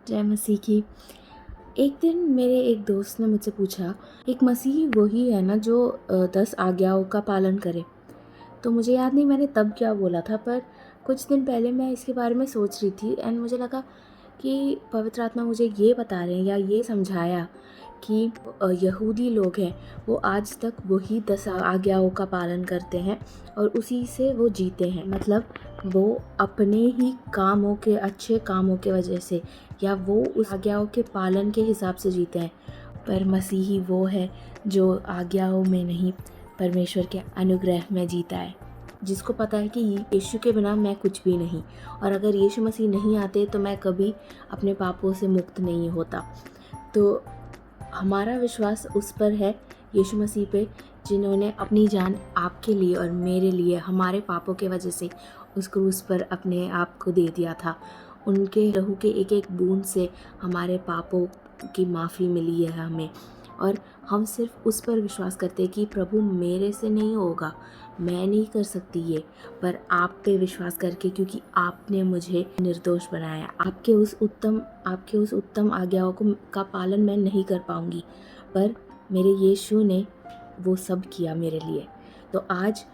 जय मसीह की। एक दिन मेरे एक दोस्त ने मुझसे पूछा, एक मसीही वही है ना जो 10 आज्ञाओं का पालन करे। तो मुझे याद नहीं मैंने तब क्या बोला था, पर कुछ दिन पहले मैं इसके बारे में सोच रही थी एंड मुझे लगा कि पवित्र आत्मा मुझे ये बता रहे हैं या ये समझाया कि यहूदी लोग हैं वो आज तक वही 10 आज्ञाओं का पालन करते हैं और उसी से वो जीते हैं। मतलब वो अपने ही कामों के, अच्छे कामों के वजह से, या वो उस आज्ञाओं के पालन के हिसाब से जीते हैं। पर मसीही वो है जो आज्ञाओं में नहीं, परमेश्वर के अनुग्रह में जीता है, जिसको पता है कि यीशु के बिना मैं कुछ भी नहीं, और अगर यीशु मसीह नहीं आते तो मैं कभी अपने पापों से मुक्त नहीं होता। तो हमारा विश्वास उस पर है, यीशु मसीह पे, जिन्होंने अपनी जान आपके लिए और मेरे लिए हमारे पापों के वजह से उस क्रूस पर अपने आप को दे दिया था। उनके लहू के एक एक बूंद से हमारे पापों की माफ़ी मिली है हमें, और हम सिर्फ उस पर विश्वास करते हैं कि प्रभु मेरे से नहीं होगा, मैं नहीं कर सकती ये, पर आप पे विश्वास करके, क्योंकि आपने मुझे निर्दोष बनाया। आपके उस उत्तम आज्ञाओं का पालन मैं नहीं कर पाऊंगी, पर मेरे यीशु ने वो सब किया मेरे लिए। तो आज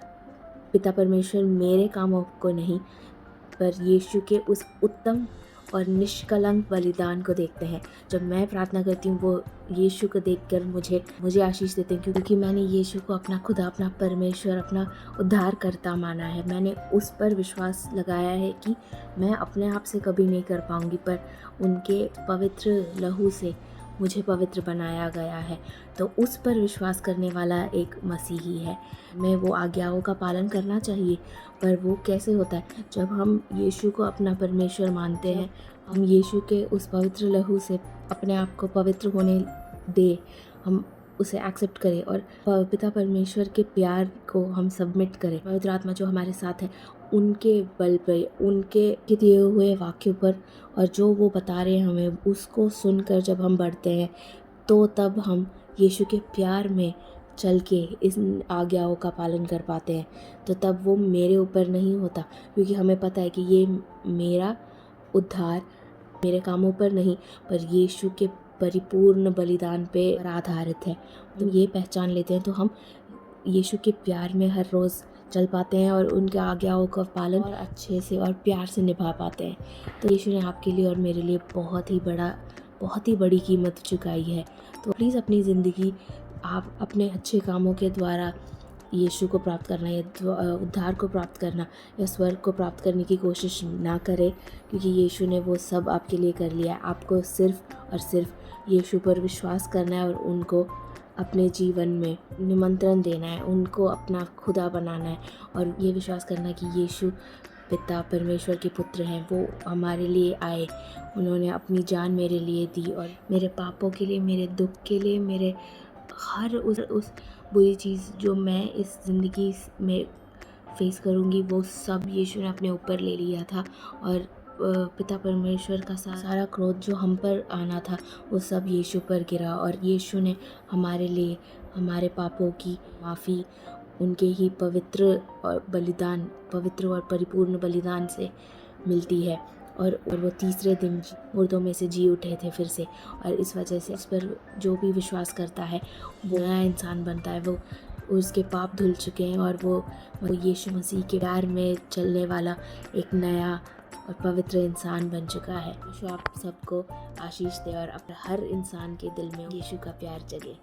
पिता परमेश्वर मेरे कामों को नहीं, पर यीशु के उस उत्तम और निष्कलंक बलिदान को देखते हैं। जब मैं प्रार्थना करती हूँ वो यीशु को देखकर मुझे आशीष देते हैं, क्योंकि मैंने यीशु को अपना खुदा, अपना परमेश्वर, अपना उद्धारकर्ता माना है। मैंने उस पर विश्वास लगाया है कि मैं अपने आप से कभी नहीं कर पाऊँगी, पर उनके पवित्र लहू से मुझे पवित्र बनाया गया है। तो उस पर विश्वास करने वाला एक मसीही है। हमें वो आज्ञाओं का पालन करना चाहिए, पर वो कैसे होता है? जब हम यीशु को अपना परमेश्वर मानते हैं, हम यीशु के उस पवित्र लहू से अपने आप को पवित्र होने दे, हम उसे एक्सेप्ट करें और पिता परमेश्वर के प्यार को हम सबमिट करें। पवित्र आत्मा जो हमारे साथ है, उनके बल पे, उनके दिए हुए वाक्यों पर, और जो वो बता रहे हैं हमें, उसको सुनकर जब हम बढ़ते हैं, तो तब हम यीशु के प्यार में चल के इस आज्ञाओं का पालन कर पाते हैं। तो तब वो मेरे ऊपर नहीं होता, क्योंकि हमें पता है कि ये मेरा उद्धार मेरे कामों पर नहीं, पर यीशु के परिपूर्ण बलिदान पे आधारित है। तो ये पहचान लेते हैं तो हम यीशु के प्यार में हर रोज़ चल पाते हैं और उनके आज्ञाओं का पालन और अच्छे से और प्यार से निभा पाते हैं। तो यीशु ने आपके लिए और मेरे लिए बहुत ही बड़ी कीमत चुकाई है। तो प्लीज़ अपनी ज़िंदगी आप अपने अच्छे कामों के द्वारा यीशु को प्राप्त करना या उद्धार को प्राप्त करना या स्वर्ग को प्राप्त करने की कोशिश ना करें, क्योंकि यीशु ने वो सब आपके लिए कर लिया है। आपको सिर्फ और सिर्फ यीशु पर विश्वास करना है और उनको अपने जीवन में निमंत्रण देना है, उनको अपना खुदा बनाना है, और ये विश्वास करना कि यीशु पिता परमेश्वर के पुत्र हैं। वो हमारे लिए आए, उन्होंने अपनी जान मेरे लिए दी, और मेरे पापों के लिए, मेरे दुख के लिए, मेरे हर उस बुरी चीज़ जो मैं इस ज़िंदगी में फेस करूँगी, वो सब यीशु ने अपने ऊपर ले लिया था। और पिता परमेश्वर का सारा क्रोध जो हम पर आना था, वो सब यीशु पर गिरा, और यीशु ने हमारे लिए हमारे पापों की माफ़ी उनके ही पवित्र और परिपूर्ण बलिदान से मिलती है। और वो तीसरे दिन मुर्दों में से जी उठे थे फिर से, और इस वजह से इस पर जो भी विश्वास करता है वो नया इंसान बनता है। वो उसके पाप धुल चुके हैं, और वो यीशु मसीह के प्यार में चलने वाला एक नया और पवित्र इंसान बन चुका है। यीशु आप सबको आशीष दे और हर इंसान के दिल में यीशु का प्यार जगे।